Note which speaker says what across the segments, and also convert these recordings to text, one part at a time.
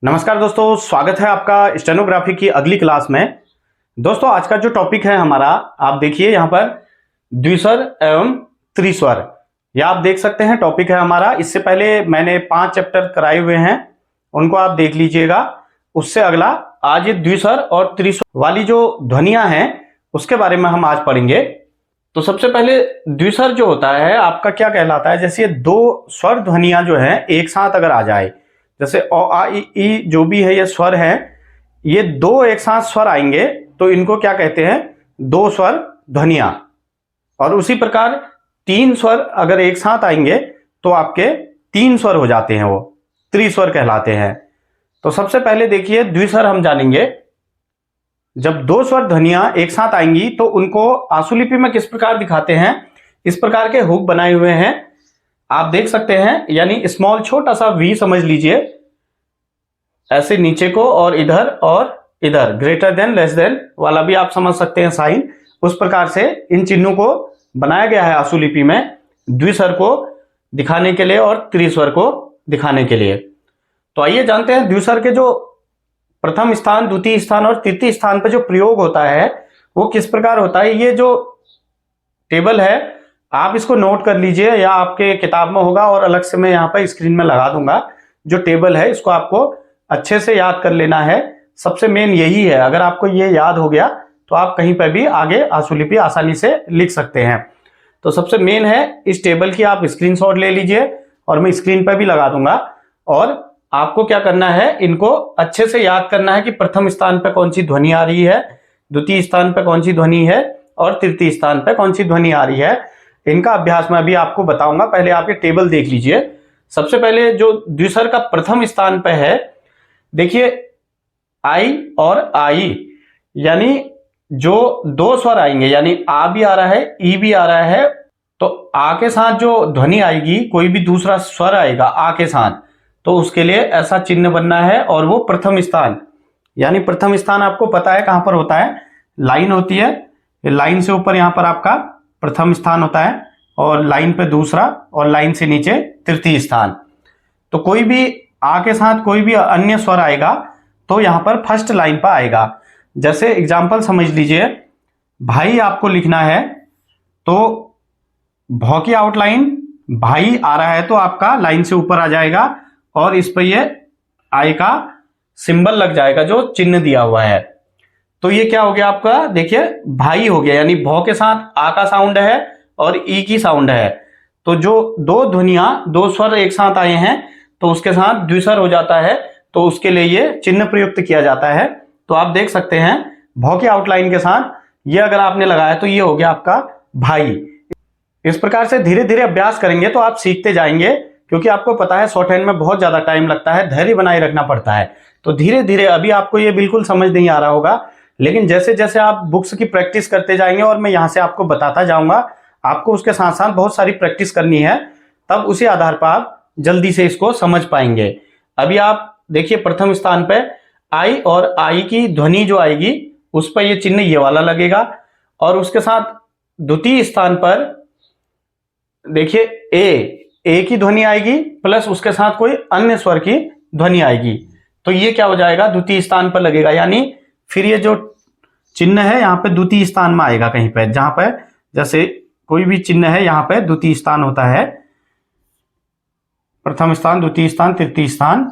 Speaker 1: नमस्कार दोस्तों, स्वागत है आपका स्टेनोग्राफी की अगली क्लास में। दोस्तों आज का जो टॉपिक है हमारा, आप देखिए यहाँ पर द्विस्वर एवं त्रिस्वर, यह आप देख सकते हैं टॉपिक है हमारा। इससे पहले मैंने 5 चैप्टर कराए हुए हैं, उनको आप देख लीजिएगा। उससे अगला आज ये द्विस्वर और त्रिस्वर वाली जो ध्वनियां हैं उसके बारे में हम आज पढ़ेंगे। तो सबसे पहले द्विस्वर जो होता है आपका क्या कहलाता है, जैसे ये दो स्वर ध्वनियां जो है एक साथ अगर आ जाए, जैसे अ आ इ ई जो भी है ये स्वर है, ये दो एक साथ स्वर आएंगे तो इनको क्या कहते हैं, दो स्वर ध्वनियां। और उसी प्रकार तीन स्वर अगर एक साथ आएंगे तो आपके तीन स्वर हो जाते हैं, वो त्रिस्वर कहलाते हैं। तो सबसे पहले देखिए द्विस्वर हम जानेंगे। जब दो स्वर ध्वनियां एक साथ आएंगी तो उनको आशुलिपि में किस प्रकार दिखाते हैं, इस प्रकार के हुक बनाए हुए हैं, आप देख सकते हैं। यानी स्मॉल छोटा सा वी समझ लीजिए, ऐसे नीचे को और इधर ग्रेटर देन लेस देन वाला भी आप समझ सकते हैं साइन। उस प्रकार से इन चिन्हों को बनाया गया है आशुलिपि में, द्विस्वर को दिखाने के लिए और त्रिस्वर को दिखाने के लिए। तो आइए जानते हैं द्विस्वर के जो प्रथम स्थान, द्वितीय स्थान और तृतीय स्थान पर जो प्रयोग होता है वो किस प्रकार होता है। ये जो टेबल है आप इसको नोट कर लीजिए, या आपके किताब में होगा और अलग से मैं यहाँ पर स्क्रीन में लगा दूंगा। जो टेबल है इसको आपको अच्छे से याद कर लेना है, सबसे मेन यही है। अगर आपको ये याद हो गया तो आप कहीं पर भी आगे आशुलिपि आसानी से लिख सकते हैं। तो सबसे मेन है इस टेबल की आप स्क्रीनशॉट ले लीजिए और मैं स्क्रीन पर भी लगा दूंगा। और आपको क्या करना है, इनको अच्छे से याद करना है कि प्रथम स्थान पर कौन सी ध्वनि आ रही है, द्वितीय स्थान पर कौन सी ध्वनि है और तृतीय स्थान पर कौन सी ध्वनि आ रही है। इनका अभ्यास मैं अभी आपको बताऊंगा, पहले आप ये टेबल देख लीजिए। सबसे पहले जो द्विस्वर का प्रथम स्थान पे है, देखिए आई और आई, यानी जो दो स्वर आएंगे, यानी आ भी आ रहा है ई भी आ रहा है, तो आ के साथ जो ध्वनि आएगी, कोई भी दूसरा स्वर आएगा आ के साथ, तो उसके लिए ऐसा चिन्ह बनना है और वो प्रथम स्थान। यानी प्रथम स्थान आपको पता है कहां पर होता है, लाइन होती है, लाइन से ऊपर यहां पर आपका प्रथम स्थान होता है और लाइन पे दूसरा और लाइन से नीचे तृतीय स्थान। तो कोई भी आ के साथ कोई भी अन्य स्वर आएगा तो यहां पर फर्स्ट लाइन पर आएगा। जैसे एग्जांपल समझ लीजिए, भाई आपको लिखना है तो भौ की आउटलाइन भाई आ रहा है तो आपका लाइन से ऊपर आ जाएगा और इस पर ये आई का सिंबल लग जाएगा जो चिन्ह दिया हुआ है। तो ये क्या हो गया आपका, देखिए भाई हो गया, यानी भौ के साथ आ का साउंड है और ई की साउंड है। तो जो दो ध्वनियां, दो स्वर एक साथ आए हैं तो उसके साथ द्विस्वर हो जाता है, तो उसके लिए ये चिन्ह प्रयुक्त किया जाता है। तो आप देख सकते हैं भौ की आउटलाइन के साथ ये अगर आपने लगाया तो ये हो गया आपका भाई। इस प्रकार से धीरे धीरे अभ्यास करेंगे तो आप सीखते जाएंगे, क्योंकि आपको पता है शॉर्ट हैंड में बहुत ज्यादा टाइम लगता है, धैर्य बनाए रखना पड़ता है। तो धीरे धीरे, अभी आपको ये बिल्कुल समझ नहीं आ रहा होगा, लेकिन जैसे जैसे आप बुक्स की प्रैक्टिस करते जाएंगे और मैं यहां से आपको बताता जाऊंगा, आपको उसके साथ साथ बहुत सारी प्रैक्टिस करनी है, तब उसी आधार पर आप जल्दी से इसको समझ पाएंगे। अभी आप देखिए प्रथम स्थान पे आई और आई की ध्वनि जो आएगी उस पर ये चिन्ह ये वाला लगेगा, और उसके साथ द्वितीय स्थान पर देखिए ए की ध्वनि आएगी प्लस उसके साथ कोई अन्य स्वर की ध्वनि आएगी, तो ये क्या हो जाएगा, द्वितीय स्थान पर लगेगा। यानी फिर ये जो चिन्ह है यहाँ पे द्वितीय स्थान में आएगा कहीं पे, जहां पे जैसे कोई भी चिन्ह है यहाँ पे द्वितीय स्थान होता है, प्रथम स्थान, द्वितीय स्थान, तृतीय स्थान,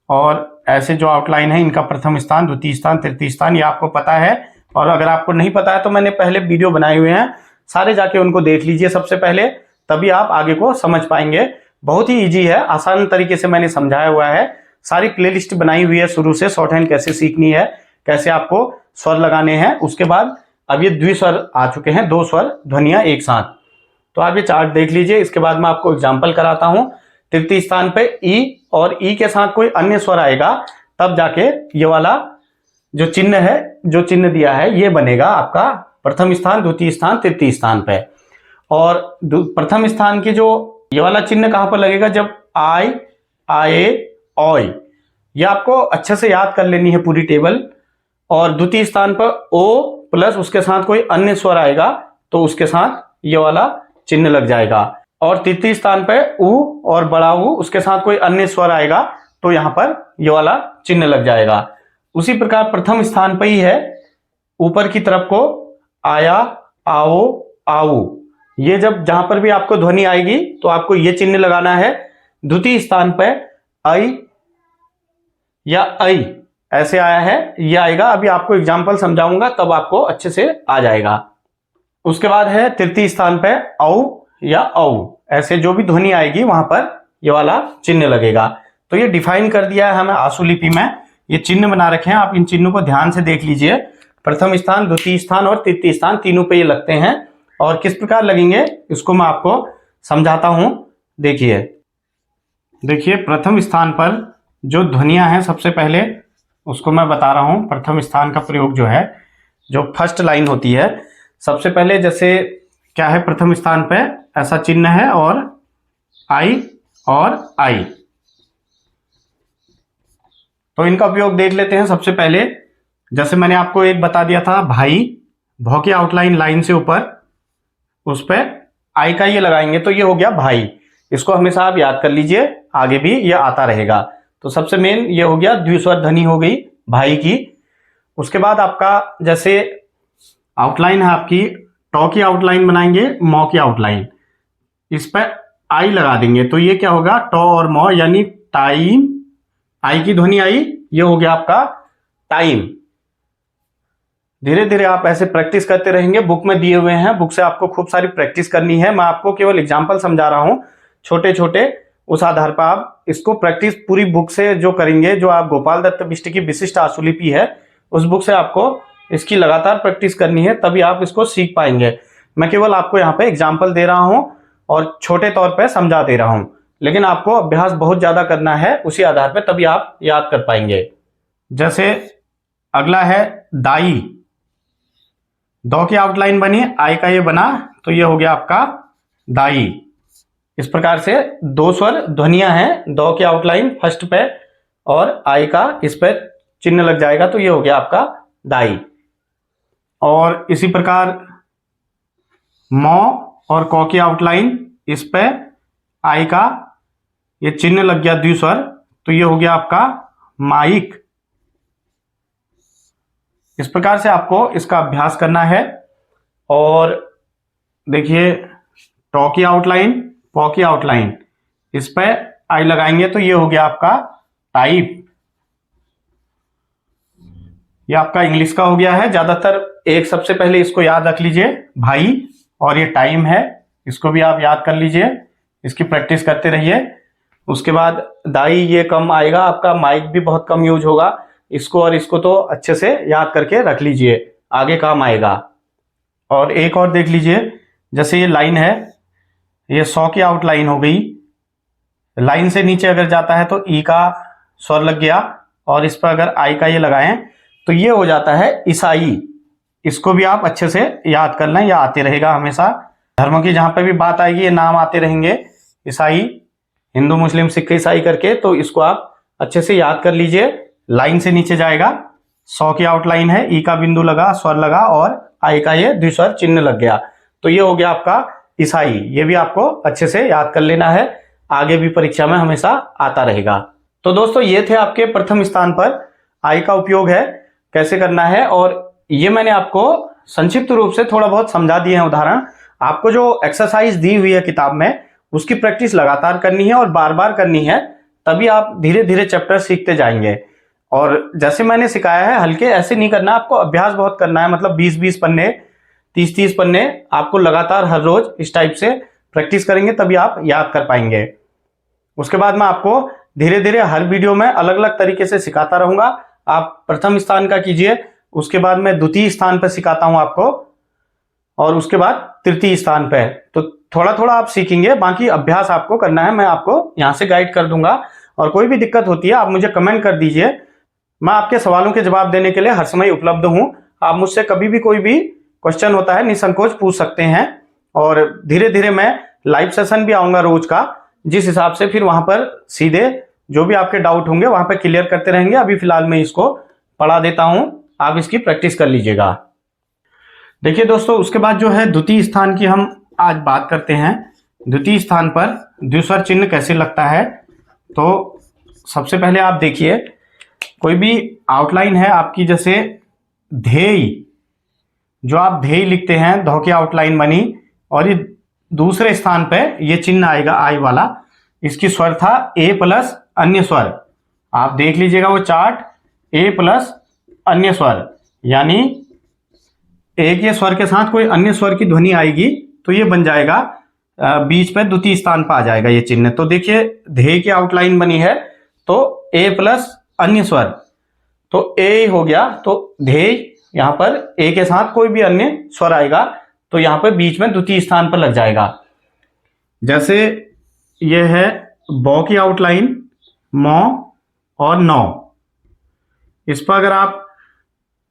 Speaker 1: और ऐसे जो आउटलाइन है इनका प्रथम स्थान, द्वितीय स्थान, तृतीय स्थान, ये आपको पता है। और अगर आपको नहीं पता है तो मैंने पहले वीडियो बनाए हुए हैं, सारे जाके उनको देख लीजिए सबसे पहले, तभी आप आगे को समझ पाएंगे। बहुत ही इजी है, आसान तरीके से मैंने समझाया हुआ है, सारी प्लेलिस्ट बनाई हुई है शुरू से, शॉर्ट हैंड कैसे सीखनी है, कैसे आपको स्वर लगाने हैं। उसके बाद अब ये द्विस्वर आ चुके हैं, दो स्वर ध्वनियां एक साथ। तो आप ये चार्ट देख लीजिए, इसके बाद मैं आपको एग्जांपल कराता हूं। तृतीय स्थान पे ई और ई के साथ कोई अन्य स्वर आएगा तब जाके ये वाला जो चिन्ह है, जो चिन्ह दिया है, ये बनेगा आपका प्रथम स्थान, द्वितीय स्थान, तृतीय स्थान पे। और प्रथम स्थान की जो ये वाला चिन्ह कहां पर लगेगा, जब आई, आए, ओय, ये आपको अच्छे से याद कर लेनी है पूरी टेबल। और द्वितीय स्थान पर ओ प्लस उसके साथ कोई अन्य स्वर आएगा तो उसके साथ ये वाला चिन्ह लग जाएगा। और तृतीय स्थान पे उ और बड़ा उ, उसके साथ कोई अन्य स्वर आएगा तो यहां पर ये वाला चिन्ह लग जाएगा। उसी प्रकार प्रथम स्थान पर ही है ऊपर की तरफ को आया, आओ, आओ। ये जब जहां पर भी आपको ध्वनि आएगी तो आपको ये चिन्ह लगाना है। द्वितीय स्थान पर ऐ या ऐ ऐसे आया है, ये आएगा। अभी आपको एग्जाम्पल समझाऊंगा तब आपको अच्छे से आ जाएगा। उसके बाद है तृतीय स्थान पे औ या औ, ऐसे जो भी ध्वनि आएगी वहां पर ये वाला चिन्ह लगेगा। तो ये डिफाइन कर दिया है हमें आशुलिपि में, ये चिन्ह बना रखे हैं। आप इन चिन्हों को ध्यान से देख लीजिए। प्रथम स्थान, द्वितीय स्थान और तृतीय स्थान तीनों पे ये लगते हैं। और किस प्रकार लगेंगे इसको मैं आपको समझाता हूं। देखिए प्रथम स्थान पर जो ध्वनियां हैं सबसे पहले उसको मैं बता रहा हूं। प्रथम स्थान का प्रयोग जो है, जो फर्स्ट लाइन होती है, सबसे पहले जैसे क्या है, प्रथम स्थान पे ऐसा चिन्ह है और आई और आई, तो इनका उपयोग देख लेते हैं। सबसे पहले जैसे मैंने आपको एक बता दिया था भाई, भौ की आउटलाइन लाइन से ऊपर उस पर आई का ये लगाएंगे तो ये हो गया भाई। इसको हमेशा आप याद कर लीजिए, आगे भी ये आता रहेगा। तो सबसे मेन ये हो गया द्विस्वर ध्वनि हो गई भाई की। उसके बाद आपका जैसे आउटलाइन है आपकी, टॉ की आउटलाइन बनाएंगे, मौ की आउटलाइन, इस पर आई लगा देंगे तो ये क्या होगा, टॉ और मौ यानी टाइम। आई की ध्वनि आई, ये हो गया आपका टाइम। धीरे धीरे आप ऐसे प्रैक्टिस करते रहेंगे। बुक में दिए हुए हैं, बुक से आपको खूब सारी प्रैक्टिस करनी है। मैं आपको केवल एग्जाम्पल समझा रहा हूं छोटे छोटे, उस आधार पर आप इसको प्रैक्टिस पूरी बुक से जो करेंगे, जो आप गोपाल दत्त बिष्ट की विशिष्ट आशुलिपि है उस बुक से आपको इसकी लगातार प्रैक्टिस करनी है, तभी आप इसको सीख पाएंगे। मैं केवल आपको यहाँ पे एग्जाम्पल दे रहा हूं और छोटे तौर पे समझा दे रहा हूं, लेकिन आपको अभ्यास बहुत ज्यादा करना है, उसी आधार पर तभी आप याद कर पाएंगे। जैसे अगला है दाई, दो की आउटलाइन बनी, आई का ये बना तो ये हो गया आपका दाई। इस प्रकार से दो स्वर ध्वनियां हैं, दो की आउटलाइन फर्स्ट पे और आई का इस पे चिन्ह लग जाएगा तो ये हो गया आपका दाई। और इसी प्रकार मौ और कौ की आउटलाइन, इस पे आई का ये चिन्ह लग गया द्विस्वर तो ये हो गया आपका माइक। इस प्रकार से आपको इसका अभ्यास करना है। और देखिए टॉ की आउटलाइन, पॉ की आउटलाइन, इस पे आई लगाएंगे तो ये हो गया आपका टाइप। ये आपका इंग्लिश का हो गया है। ज्यादातर एक सबसे पहले इसको याद रख लीजिए भाई, और ये टाइम है, इसको भी आप याद कर लीजिए, इसकी प्रैक्टिस करते रहिए। उसके बाद दाई ये कम आएगा आपका, माइक भी बहुत कम यूज होगा। इसको और इसको तो अच्छे से याद करके रख लीजिए, आगे काम आएगा। और एक और देख लीजिए, जैसे ये लाइन है, ये 100 की आउटलाइन हो गई, लाइन से नीचे अगर जाता है तो ई का स्वर लग गया, और इस पर अगर आई का ये लगाएं तो ये हो जाता है ईसाई। इसको भी आप अच्छे से याद कर लें, या आते रहेगा हमेशा। धर्मों की जहां पर भी बात आएगी ये नाम आते रहेंगे, ईसाई, हिंदू, मुस्लिम, सिख, ईसाई करके, तो इसको आप अच्छे से याद कर लीजिए। लाइन से नीचे जाएगा, 100 की आउटलाइन है, ई का बिंदु लगा, स्वर लगा और आई का ये द्विस्वर चिन्ह लग गया तो ये हो गया आपका ईसाई। ये भी आपको अच्छे से याद कर लेना है, आगे भी परीक्षा में हमेशा आता रहेगा। तो दोस्तों ये थे आपके प्रथम स्थान पर आई का उपयोग है कैसे करना है, और ये मैंने आपको संक्षिप्त रूप से थोड़ा बहुत समझा दिए हैं उदाहरण। आपको जो एक्सरसाइज दी हुई है किताब में उसकी प्रैक्टिस लगातार करनी है और बार बार करनी है, तभी आप धीरे धीरे चैप्टर सीखते जाएंगे। और जैसे मैंने सिखाया है हल्के ऐसे नहीं करना, आपको अभ्यास बहुत करना है, मतलब 20-20 पन्ने, 30-30 पन्ने आपको लगातार हर रोज इस टाइप से प्रैक्टिस करेंगे तभी आप याद कर पाएंगे। उसके बाद मैं आपको धीरे धीरे हर वीडियो में अलग अलग तरीके से सिखाता रहूंगा। आप प्रथम स्थान का कीजिए, उसके बाद मैं द्वितीय स्थान पर सिखाता हूं आपको, और उसके बाद तृतीय स्थान पे। तो थोड़ा थोड़ा आप सीखेंगे, बाकी अभ्यास आपको करना है, मैं आपको यहां से गाइड कर दूंगा। और कोई भी दिक्कत होती है आप मुझे कमेंट कर दीजिए, मैं आपके सवालों के जवाब देने के लिए हर समय उपलब्ध हूं। आप मुझसे कभी भी कोई भी क्वेश्चन होता है निसंकोच पूछ सकते हैं। और धीरे धीरे मैं लाइव सेशन भी आऊंगा रोज का, जिस हिसाब से फिर वहां पर सीधे जो भी आपके डाउट होंगे वहां पर क्लियर करते रहेंगे। अभी फिलहाल मैं इसको पढ़ा देता हूं, आप इसकी प्रैक्टिस कर लीजिएगा। देखिए दोस्तों, उसके बाद जो है द्वितीय स्थान की हम आज बात करते हैं। द्वितीय स्थान पर द्विस्वर चिन्ह कैसे लगता है, तो सबसे पहले आप देखिए, कोई भी आउटलाइन है आपकी, जैसे धेय, जो आप धेय लिखते हैं, धौ की आउटलाइन बनी और ये दूसरे स्थान पे ये चिन्ह आएगा आई वाला, इसकी स्वर था ए प्लस अन्य स्वर। आप देख लीजिएगा वो चार्ट, ए प्लस अन्य स्वर, यानी एक ये स्वर के साथ कोई अन्य स्वर की ध्वनि आएगी तो ये बन जाएगा बीच पे द्वितीय स्थान पर आ जाएगा ये चिन्ह। तो देखिए धेय की आउटलाइन बनी है तो ए प्लस अन्य स्वर, तो ए हो गया, तो धेय यहां पर ए के साथ कोई भी अन्य स्वर आएगा तो यहां पर बीच में द्वितीय स्थान पर लग जाएगा। जैसे ये है बौ की आउटलाइन, मौ और नौ, इस पर अगर आप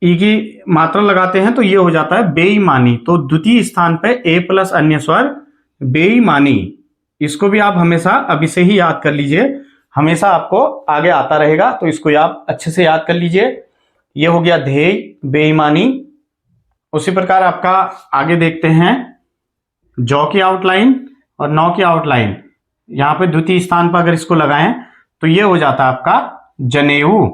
Speaker 1: ई की मात्रा लगाते हैं तो ये हो जाता है बेईमानी। तो द्वितीय स्थान पे ए प्लस अन्य स्वर बेईमानी, इसको भी आप हमेशा अभी से ही याद कर लीजिए, हमेशा आपको आगे आता रहेगा, तो इसको आप अच्छे से याद कर लीजिए। ये हो गया धेय, बेईमानी। उसी प्रकार आपका आगे देखते हैं जौ की आउटलाइन और नौ की आउटलाइन, यहां पे द्वितीय स्थान पर अगर इसको लगाएं तो ये हो जाता है आपका जनेऊ,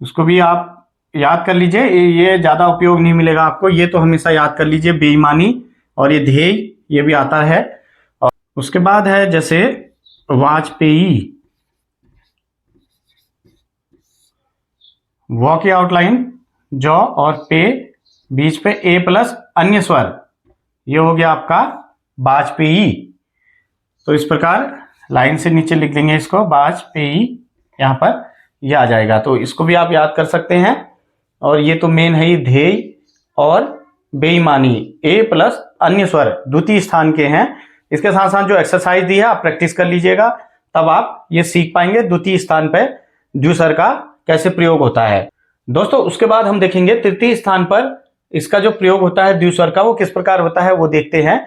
Speaker 1: उसको भी आप याद कर लीजिए, ये ज्यादा उपयोग नहीं मिलेगा आपको, ये तो हमेशा याद कर लीजिए बेईमानी, और ये ध्येय ये भी आता है। और उसके बाद है जैसे वाजपेयी, व की आउटलाइन जौ और पे, बीच पे ए प्लस अन्य स्वर, ये हो गया आपका वाजपेयी। तो इस प्रकार लाइन से नीचे लिख देंगे इसको वाजपेयी, यहां पर ये आ जाएगा, तो इसको भी आप याद कर सकते हैं। और ये तो मेन है ही ध्येय और बेईमानी, ए प्लस अन्य स्वर द्वितीय स्थान के हैं। इसके साथ साथ जो एक्सरसाइज दी है आप प्रैक्टिस कर लीजिएगा, तब आप ये सीख पाएंगे द्वितीय स्थान पे द्विस्वर का कैसे प्रयोग होता है। दोस्तों उसके बाद हम देखेंगे तृतीय स्थान पर इसका जो प्रयोग होता है द्विस्वर का, वो किस प्रकार होता है वो देखते हैं।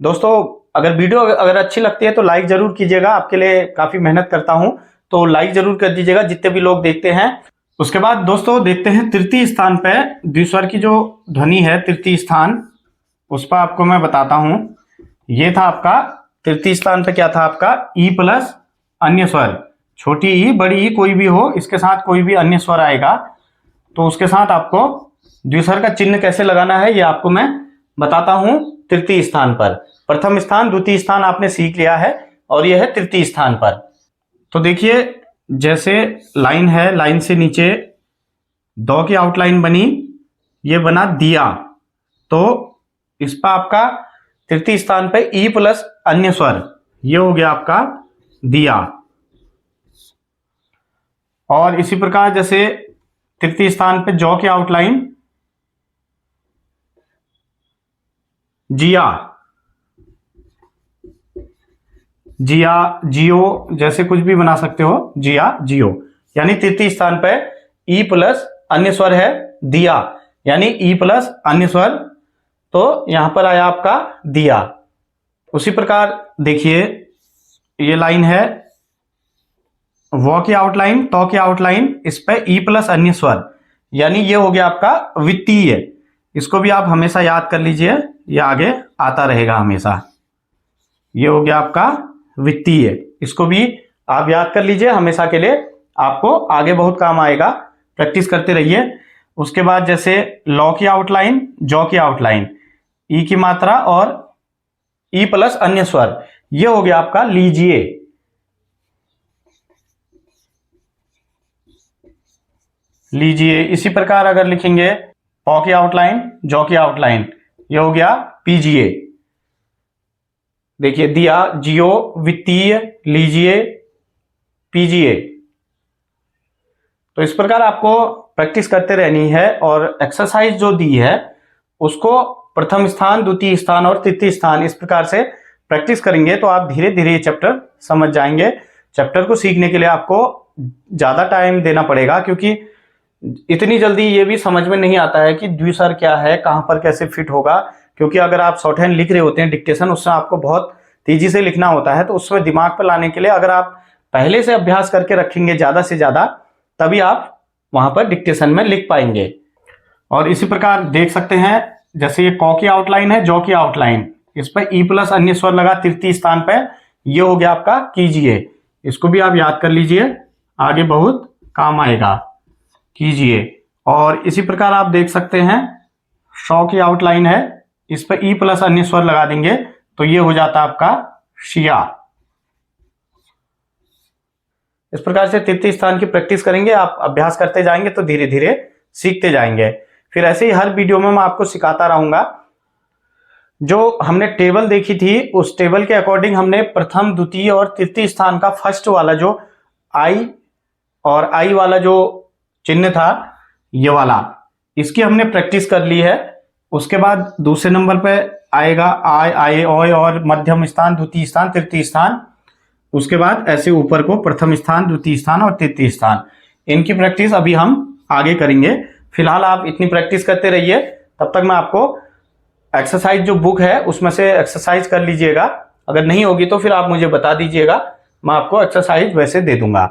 Speaker 1: दोस्तों अगर वीडियो अगर अच्छी लगती है तो लाइक जरूर कीजिएगा, आपके लिए काफी मेहनत करता हूं, तो लाइक जरूर कर दीजिएगा जितने भी लोग देखते हैं। उसके बाद दोस्तों देखते हैं तृतीय स्थान पे द्विस्वर की जो ध्वनि है, तृतीय स्थान, उस पर आपको मैं बताता हूं। ये था आपका तृतीय स्थान पे क्या था आपका ई प्लस अन्य स्वर, छोटी ई बड़ी ई कोई भी हो, इसके साथ कोई भी अन्य स्वर आएगा तो उसके साथ आपको द्विस्वर का चिन्ह कैसे लगाना है ये आपको मैं बताता हूं। तृतीय स्थान पर प्रथम स्थान द्वितीय स्थान आपने सीख लिया है, और यह है तृतीय स्थान पर। तो देखिए जैसे लाइन है, लाइन से नीचे दो की आउटलाइन बनी, ये बना दिया, तो इस पर आपका तृतीय स्थान पे ई प्लस अन्य स्वर, ये हो गया आपका दिया। और इसी प्रकार जैसे तृतीय स्थान पे जौ की आउटलाइन जिया, जिया जियो, जैसे कुछ भी बना सकते हो, जिया जियो, यानी तृतीय स्थान पे ई प्लस अन्य स्वर है दिया, यानी ई प्लस अन्य स्वर, तो यहां पर आया आपका दिया। उसी प्रकार देखिए ये लाइन है वो की आउटलाइन तो की आउटलाइन, इस पे ई प्लस अन्य स्वर, यानी ये हो गया आपका वित्तीय, इसको भी आप हमेशा याद कर लीजिए, ये आगे आता रहेगा हमेशा। ये हो गया आपका वित्तीय, इसको भी आप याद कर लीजिए हमेशा के लिए, आपको आगे बहुत काम आएगा, प्रैक्टिस करते रहिए। उसके बाद जैसे लौ की आउटलाइन जौ की आउटलाइन, ई की मात्रा और ई प्लस अन्य स्वर, ये हो गया आपका लीजिए। लीजिए इसी प्रकार अगर लिखेंगे पौ की आउटलाइन जौ की आउटलाइन, ये हो गया पीजिए। देखिए दिया जियो वित्तीय लीजिए पीजिए, तो इस प्रकार आपको प्रैक्टिस करते रहनी है। और एक्सरसाइज जो दी है उसको प्रथम स्थान द्वितीय स्थान और तृतीय स्थान इस प्रकार से प्रैक्टिस करेंगे तो आप धीरे धीरे ये चैप्टर समझ जाएंगे। चैप्टर को सीखने के लिए आपको ज्यादा टाइम देना पड़ेगा, क्योंकि इतनी जल्दी ये भी समझ में नहीं आता है कि द्विस्वर क्या है, कहां पर कैसे फिट होगा, क्योंकि अगर आप शॉर्ट हैंड लिख रहे होते हैं डिक्टेशन, उसमें आपको बहुत तेजी से लिखना होता है, तो उसमें दिमाग पर लाने के लिए अगर आप पहले से अभ्यास करके रखेंगे ज्यादा से ज्यादा, तभी आप वहां पर डिक्टेशन में लिख पाएंगे। और इसी प्रकार देख सकते हैं जैसे ये कौ की आउटलाइन है जौ की आउटलाइन, इस पर ई प्लस अन्य स्वर लगा तृतीय स्थान पर, ये हो गया आपका कीजिए, इसको भी आप याद कर लीजिए, आगे बहुत काम आएगा, कीजिए। और इसी प्रकार आप देख सकते हैं शौ की आउटलाइन है, इस पर ई प्लस अन्य स्वर लगा देंगे तो ये हो जाता है आपका शिया। इस प्रकार से तृतीय स्थान की प्रैक्टिस करेंगे, आप अभ्यास करते जाएंगे तो धीरे धीरे सीखते जाएंगे। फिर ऐसे ही हर वीडियो में मैं आपको सिखाता रहूंगा। जो हमने टेबल देखी थी उस टेबल के अकॉर्डिंग हमने प्रथम, द्वितीय और तृतीय स्थान का फर्स्ट वाला जो आई और आई वाला जो चिन्ह था ये वाला, इसकी हमने प्रैक्टिस कर ली है। उसके बाद दूसरे नंबर पे आएगा आय, आए, ओय और मध्यम स्थान, द्वितीय स्थान, तृतीय स्थान। उसके बाद ऐसे ऊपर को प्रथम स्थान, द्वितीय स्थान और तृतीय स्थान। इनकी प्रैक्टिस अभी हम आगे करेंगे। फिलहाल आप इतनी प्रैक्टिस करते रहिए, तब तक मैं आपको एक्सरसाइज जो बुक है उसमें से एक्सरसाइज कर लीजिएगा। अगर नहीं होगी तो फिर आप मुझे बता दीजिएगा, मैं आपको एक्सरसाइज वैसे दे दूंगा।